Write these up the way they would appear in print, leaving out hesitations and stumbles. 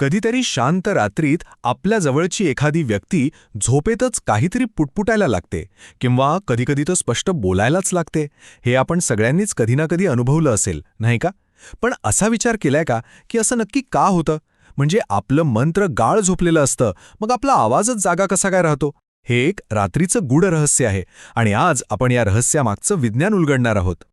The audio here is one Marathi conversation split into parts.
कधीतरी शांत रात्रीत आपल्या जवळची एखादी व्यक्ती झोपेतच काहीतरी पुटपुटायला लागते किंवा कधीकधी तर स्पष्ट बोलायलाच लागते. हे आपण सगळ्यांनीच कधी ना कधी अनुभवलं असेल, नाही का? पण असा विचार केलाय का की असं नक्की का होतं? म्हणजे आपलं मंत्र गाढ झोपलेलं असतं, मग आपला आवाजच जागा कसा काय राहतो? हे एक रात्रीचं गूढ रहस्य आहे आणि आज आपण या रहस्यामागचं विज्ञान उलगडणार आहोत.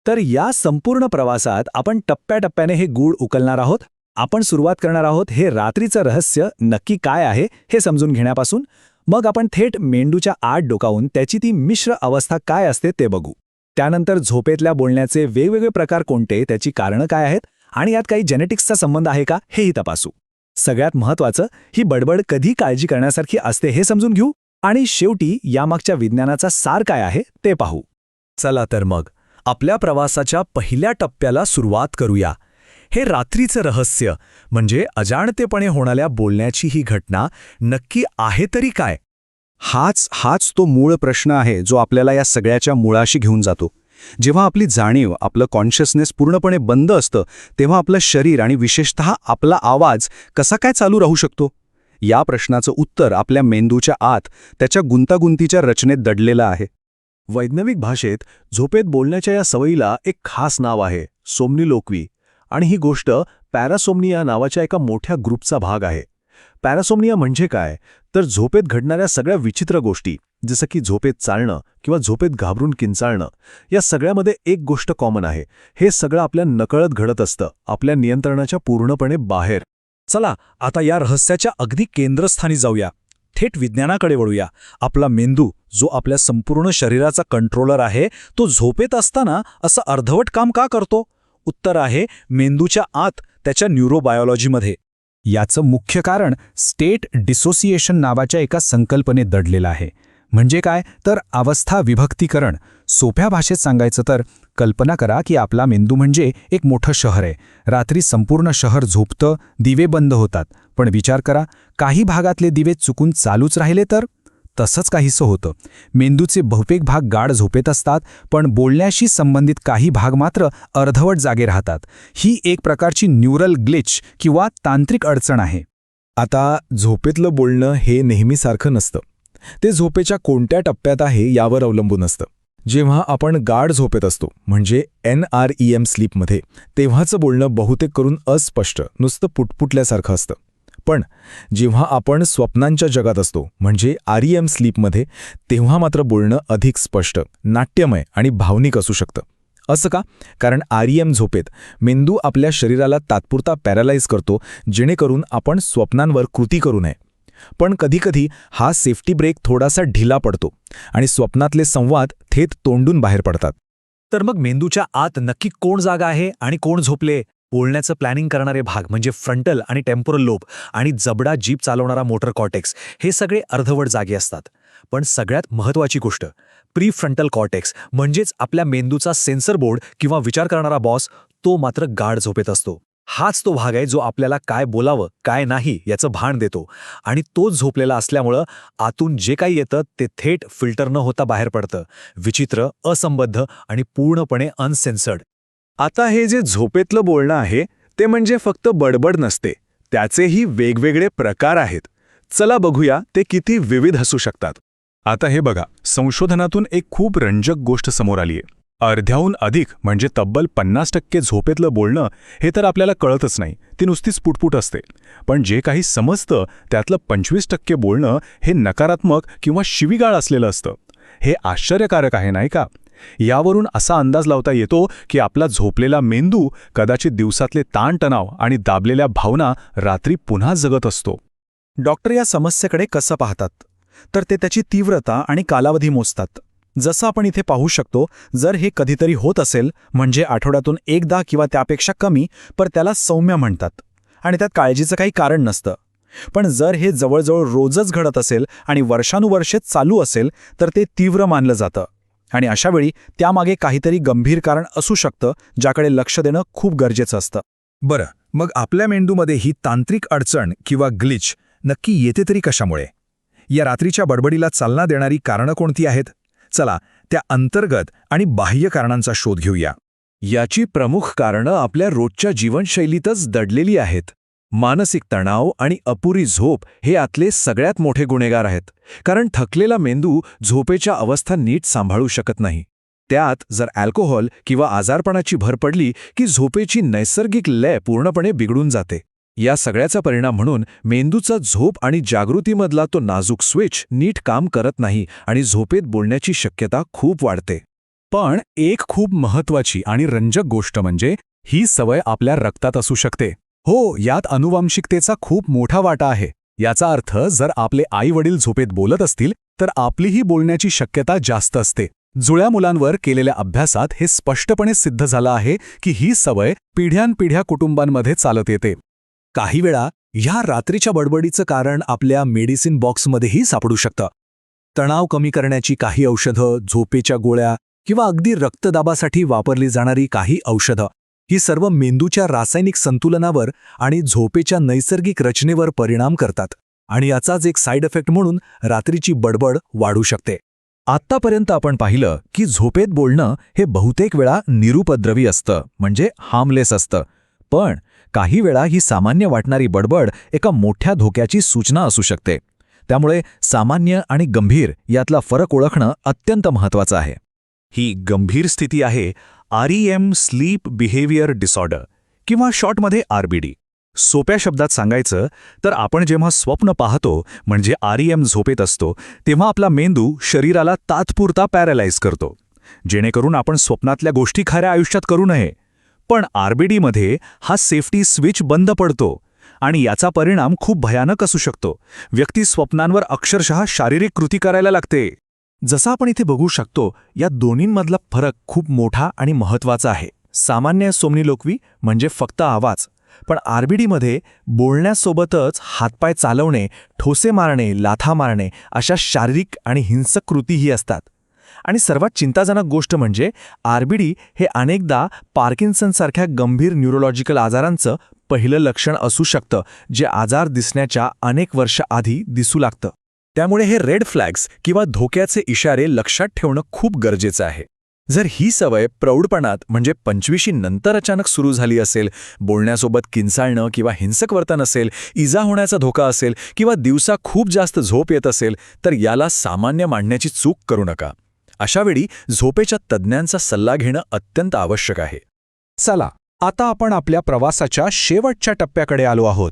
तर या संपूर्ण प्रवासात आपण टप्प्याटप्प्याने हे गूढ उकलणार आहोत. आपण सुरुवात करणार आहोत हे रात्रीचं रहस्य नक्की काय आहे हे समजून घेण्यापासून. मग आपण थेट मेंदूच्या आत डोकावून त्याची ती मिश्र अवस्था काय असते ते बघू. त्यानंतर झोपेतल्या बोलण्याचे वेगवेगळे प्रकार कोणते, त्याची कारणं काय आहेत आणि यात काही जेनेटिक्सचा संबंध आहे का हेही तपासू. सगळ्यात महत्त्वाचं, ही बडबड कधी काळजी करण्यासारखी असते हे समजून घेऊ आणि शेवटी यामागच्या विज्ञानाचा सार काय आहे ते पाहू. चला तर मग आपल्या प्रवासाच्या पहिल्या टप्प्याला सुरुवात करूया. हे रात्रीचं रहस्य म्हणजे अजाणतेपणे होणाऱ्या बोलण्याची ही घटना नक्की आहे तरी काय? हाच तो मूळ प्रश्न आहे जो आपल्याला या सगळ्याच्या मुळाशी घेऊन जातो. जेव्हा आपली जाणीव, आपलं कॉन्शियसनेस पूर्णपणे बंद असतं, तेव्हा आपलं शरीर आणि विशेषतः आपला आवाज कसा काय चालू राहू शकतो? या प्रश्नाचं उत्तर आपल्या मेंदूच्या आत, त्याच्या गुंतागुंतीच्या रचनेत दडलेलं आहे. वैज्ञानिक भाषेत झोपेत बोलण्याच्या या सवयीला एक खास नाव आहे, सोमनिलोक्वी. आणि ही गोष्ट पॅरासोम्निया नावाच्या एका मोठ्या ग्रुपचा भाग आहे. पॅरासोम्निया म्हणजे काय, तर झोपेत घडणाऱ्या सगळ्या विचित्र गोष्टी, जसं की झोपेत चालणं किंवा झोपेत घाबरून किंचाळणं, या सगळ्यामध्ये एक गोष्ट कॉमन आहे. हे सगळं आपल्या नकळत घडत असतं, आपल्या नियंत्रणाच्या पूर्णपणे बाहेर. चला आता या रहस्याच्या अगदी केंद्रस्थानी जाऊया. थेट विज्ञानाकडे वळूया. आपला मेंदू, जो आपल्या संपूर्ण शरीराचा कंट्रोलर आहे, तो झोपेत असताना असं अर्धवट काम का करतो? उत्तर आहे मेंदूच्या आत, त्याच्या न्यूरोबायोलॉजीमध्ये. याचं मुख्य कारण स्टेट डिसोसिएशन नावाच्या एका संकल्पनेत दडलेलं आहे. म्हणजे काय, तर अवस्था विभक्तीकरण. सोप्या भाषेत सांगायचं तर कल्पना करा की आपला मेंदू म्हणजे एक मोठं शहर आहे. रात्री संपूर्ण शहर झोपतं, दिवे बंद होतात. पण विचार करा, काही भागातले दिवे चुकून चालूच राहिले तर? तसंच काहीसं होतं. मेंदूचे बहुतेक भाग गाढ झोपेत असतात, पण बोलण्याशी संबंधित काही भाग मात्र अर्धवट जागे राहतात. ही एक प्रकारची न्यूरल ग्लिच किंवा तांत्रिक अडचण आहे. आता झोपेतलं बोलणं हे नेहमीसारखं नसतं. ते झोपेच्या कोणत्या टप्प्यात आहे यावर अवलंबून असतं. जेव्हा आपण गाढ झोपेत असतो, म्हणजे NREM स्लीपमध्ये, तेव्हाचं बोलणं बहुतेक करून अस्पष्ट, नुसतं पुटपुटल्यासारखं असतं. पण जेव्हा आपण स्वप्नांच्या जगात असतो, म्हणजे REM स्लीपमध्ये, तेव्हा मात्र बोलणं अधिक स्पष्ट, नाट्यमय आणि भावनिक असू शकतं. असं का? कारण REM झोपेत मेंदू आपल्या शरीराला तात्पुरता पॅरालाइज करतो, जेणेकरून आपण स्वप्नांवर कृती करू नये. पण कधीकधी हा सेफ्टी ब्रेक थोडासा ढिला पडतो आणि स्वप्नातले संवाद थेट तोंडून बाहेर पडतात. तर मग मेंदूच्या आत नक्की कोण जागा आहे आणि कोण झोपले? बोलण्याचं प्लॅनिंग करणारे भाग म्हणजे फ्रंटल आणि टेम्पोरल लोब आणि जबडा जीप चालवणारा मोटर कॉर्टेक्स, हे सगळे अर्धवट जागे असतात. पण सगळ्यात महत्त्वाची गोष्ट, प्रीफ्रंटल कॉर्टेक्स म्हणजेच आपल्या मेंदूचा सेन्सर बोर्ड किंवा विचार करणारा बॉस, तो मात्र गाढ झोपेत असतो. हाच तो भाग आहे जो आपल्याला काय बोलावं काय नाही याचं भान देतो. आणि तोच झोपलेला असल्यामुळं आतून जे काही येतं ते थेट फिल्टर न होता बाहेर पडतं. विचित्र, असंबद्ध आणि पूर्णपणे अनसेन्सर्ड. आता हे जे झोपेतलं बोलणं आहे, ते म्हणजे फक्त बडबड नसते. त्याचेही वेगवेगळे प्रकार आहेत. चला बघूया ते किती विविध असू शकतात. आता हे बघा, संशोधनातून एक खूप रंजक गोष्ट समोर आली आहे. अर्ध्याहून अधिक म्हणजे तब्बल 50% झोपेतलं बोलणं हे तर आपल्याला कळतच नाही, ती नुसतीच पुटपुट असते. पण जे काही समजतं त्यातलं 25% बोलणं हे नकारात्मक किंवा शिवीगाळ असलेलं असतं. हे आश्चर्यकारक आहे, नाही का? यावरून असा अंदाज लावता येतो की आपला झोपलेला मेंदू कदाचित दिवसातले ताणतणाव आणि दाबलेल्या भावना रात्री पुन्हा जगत असतो. डॉक्टर या समस्येकडे कसं पाहतात, तर ते त्याची तीव्रता आणि कालावधी मोजतात. जसं आपण इथे पाहू शकतो, जर हे कधीतरी होत असेल, म्हणजे आठवड्यातून एकदा किंवा त्यापेक्षा कमी, पर त्याला सौम्य म्हणतात आणि त्यात काळजीचं काही कारण नसतं. पण जर हे जवळजवळ रोजच घडत असेल आणि वर्षानुवर्षे चालू असेल, तर ते तीव्र मानलं जातं. आणि अशावेळी त्यामागे काहीतरी गंभीर कारण असू शकतं, ज्याकडे लक्ष देणं खूप गरजेचं असतं. बरं, मग आपल्या मेंदूमध्ये ही तांत्रिक अडचण किंवा ग्लिच नक्की येते तरी कशामुळे? या रात्रीच्या बडबडीला चालना देणारी कारणं कोणती आहेत? चला त्या अंतर्गत आणि बाह्य कारणांचा शोध घेऊया. याची प्रमुख कारणं आपल्या रोजच्या जीवनशैलीतच दडलेली आहेत. मानसिक तणाव आणि अपुरी झोप हे आतले सगळ्यात मोठे गुन्हेगार आहेत, कारण थकलेला मेंदू झोपेच्या अवस्था नीट सांभाळू शकत नाही. त्यात जर अल्कोहोल किंवा आजारपणाची भर पडली की झोपेची नैसर्गिक लय पूर्णपणे बिघडून जाते. या सगळ्याचा परिणाम म्हणून मेंदूचा झोप आणि जागृतीमधला तो नाजूक स्विच नीट काम करत नाही आणि झोपेत बोलण्याची शक्यता खूप वाढते. पण एक खूप महत्वाची आणि रंजक गोष्ट म्हणजे ही सवय आपल्या रक्तात असू शकते. हो, यात अनुवांशिकतेचा खूप मोठा वाटा आहे. याचा अर्थ जर आपले आई-वडील झोपेत बोलत असतील तर आपलीही बोलण्याची शक्यता जास्त असते. जुळ्या मुलांवर केलेल्या अभ्यासात हे स्पष्टपणे सिद्ध झालं आहे की ही सवय पिढ्यानपिढ्या कुटुंबांमध्ये चालत येते. काही वेळा ह्या रात्रीच्या बडबडीचं कारण आपल्या मेडिसिन बॉक्समध्येही सापडू शकतं. तणाव कमी करण्याची काही औषधं, झोपेच्या गोळ्या किंवा अगदी रक्तदाबासाठी वापरली जाणारी काही औषधं, ही सर्व मेंदूच्या रासायनिक संतुलनावर आणि झोपेच्या नैसर्गिक रचनेवर परिणाम करतात आणि याचाच एक साईड इफेक्ट म्हणून रात्रीची बडबड वाढू शकते. आत्तापर्यंत आपण पाहिलं की झोपेत बोलणं हे बहुतेक वेळा निरुपद्रवी असतं, म्हणजे हार्मलेस असतं. पण काही वेळा ही सामान्य वाटणारी बडबड एका मोठ्या धोक्याची सूचना असू शकते. त्यामुळे सामान्य आणि गंभीर यातला फरक ओळखणं अत्यंत महत्त्वाचं आहे. ही गंभीर स्थिती आहे REM स्लीप बिहेवियर डिसऑर्डर किंवा शॉर्टमध्ये RBD. सोप्या शब्दात सांगायचं तर आपण जेव्हा स्वप्न पाहतो म्हणजे REM झोपेत असतो तेव्हा आपला मेंदू शरीराला तात्पुरता पॅरालाइज करतो, जेणेकरून आपण स्वप्नातल्या गोष्टी खऱ्या आयुष्यात करू नये. पण RBDमध्ये हा सेफ्टी स्विच बंद पडतो आणि याचा परिणाम खूप भयानक असू शकतो. व्यक्ती स्वप्नांवर अक्षरशः शारीरिक कृती करायला लागते. जसं आपण इथे बघू शकतो, या दोन्हींमधला फरक खूप मोठा आणि महत्त्वाचा आहे. सामान्य सोमनीलोक्वी म्हणजे फक्त आवाज, पण RBDमध्ये बोलण्यासोबतच हातपाय चालवणे, ठोसे मारणे, लाथा मारणे अशा शारीरिक आणि हिंसक कृतीही असतात. आणि सर्वात चिंताजनक गोष्ट म्हणजे RBD हे अनेकदा पार्किन्सनसारख्या गंभीर न्यूरोलॉजिकल आजारांचं पहिलं लक्षण असू शकतं, जे आजार दिसण्याच्या अनेक वर्ष आधी दिसू लागतं. त्यामुळे हे रेड फ्लॅग्स किंवा धोक्याचे इशारे लक्षात ठेवणं खूप गरजेचं आहे. जर ही सवय प्रौढपणात म्हणजे 25 नंतर अचानक सुरू झाली असेल, बोलण्यासोबत किंचाळणं किंवा हिंसक वर्तन असेल, इजा होण्याचा धोका असेल किंवा दिवसा खूप जास्त झोप येत असेल, तर याला सामान्य मानण्याची चूक करू नका. अशावेळी झोपेच्या तज्ज्ञांचा सल्ला घेणं अत्यंत आवश्यक आहे. चला, आता आपण आपल्या प्रवासाच्या शेवटच्या टप्प्याकडे आलो आहोत.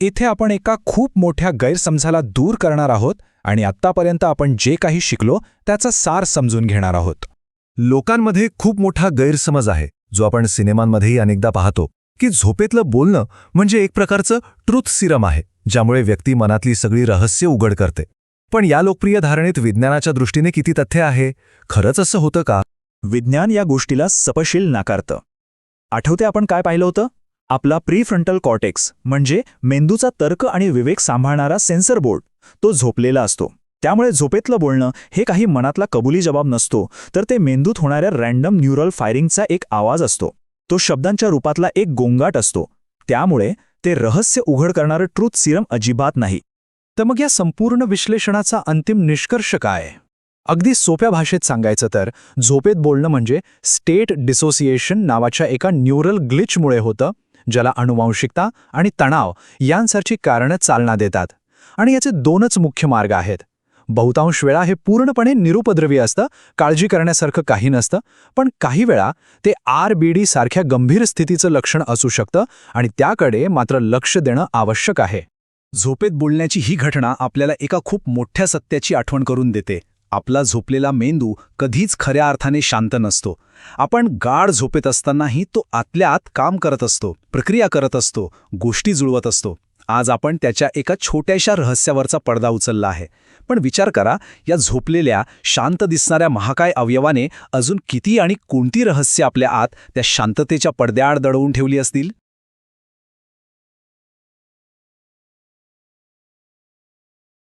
इथे आपण एका खूप मोठ्या गैरसमजाला दूर करणार आहोत आणि आत्तापर्यंत आपण जे काही शिकलो त्याचा सार समजून घेणार आहोत. लोकांमध्ये खूप मोठा गैरसमज आहे, जो आपण सिनेमांमध्येही अनेकदा पाहतो, की झोपेतलं बोलणं म्हणजे एक प्रकारचं ट्रूथ सिरम आहे, ज्यामुळे व्यक्ती मनातली सगळी रहस्य उघड करते. पण या लोकप्रिय धारणेत विज्ञानाच्या दृष्टीने किती तथ्य आहे? खरंच असं होतं का? विज्ञान या गोष्टीला सपशील नाकारतं. आठवते आपण काय पाहिलं होतं? आपला प्रीफ्रंटल कॉर्टेक्स म्हणजे मेंदूचा तर्क आणि विवेक सांभाळणारा सेन्सर बोर्ड, तो झोपलेला असतो. त्यामुळे झोपेतलं बोलणं हे काही मनातला कबुली जबाब नसतो, तर ते मेंदूत होणाऱ्या रँडम न्यूरल फायरिंगचा एक आवाज असतो. तो शब्दांच्या रूपातला एक गोंगाट असतो. त्यामुळे ते रहस्य उघड करणारं ट्रूथ सिरम अजिबात नाही. तर मग या संपूर्ण विश्लेषणाचा अंतिम निष्कर्ष काय? अगदी सोप्या भाषेत सांगायचं तर झोपेत बोलणं म्हणजे स्टेट डिसोसिएशन नावाच्या एका न्यूरल ग्लिचमुळे होतं, ज्याला अनुवांशिकता आणि तणाव यांसारखी कारणं चालना देतात. आणि याचे दोनच मुख्य मार्ग आहेत. बहुतांश वेळा हे पूर्णपणे निरुपद्रवी असतं, काळजी करण्यासारखं काही नसतं, पण काही वेळा ते RBD सारख्या गंभीर स्थितीचं लक्षण असू शकतं आणि त्याकडे मात्र लक्ष देणं आवश्यक आहे. झोपेत बोलण्याची ही घटना आपल्याला एका खूप मोठ्या सत्याची आठवण करून देते. आपला झोपलेला मेंदू कधीच खऱ्या अर्थाने शांत नसतो. आपण गाढ झोपेत असतानाही तो आतल्या आत काम करत असतो, प्रक्रिया करत असतो, गोष्टी जुळवत असतो. आज आपण त्याच्या एका छोट्याशा रहस्यावरचा पडदा उचलला आहे. पण विचार करा, या झोपलेल्या, शांत दिसणाऱ्या महाकाय अवयवाने अजून किती आणि कोणती रहस्य आपल्या आत त्या शांततेच्या पडद्याआड दडवून ठेवली असतील?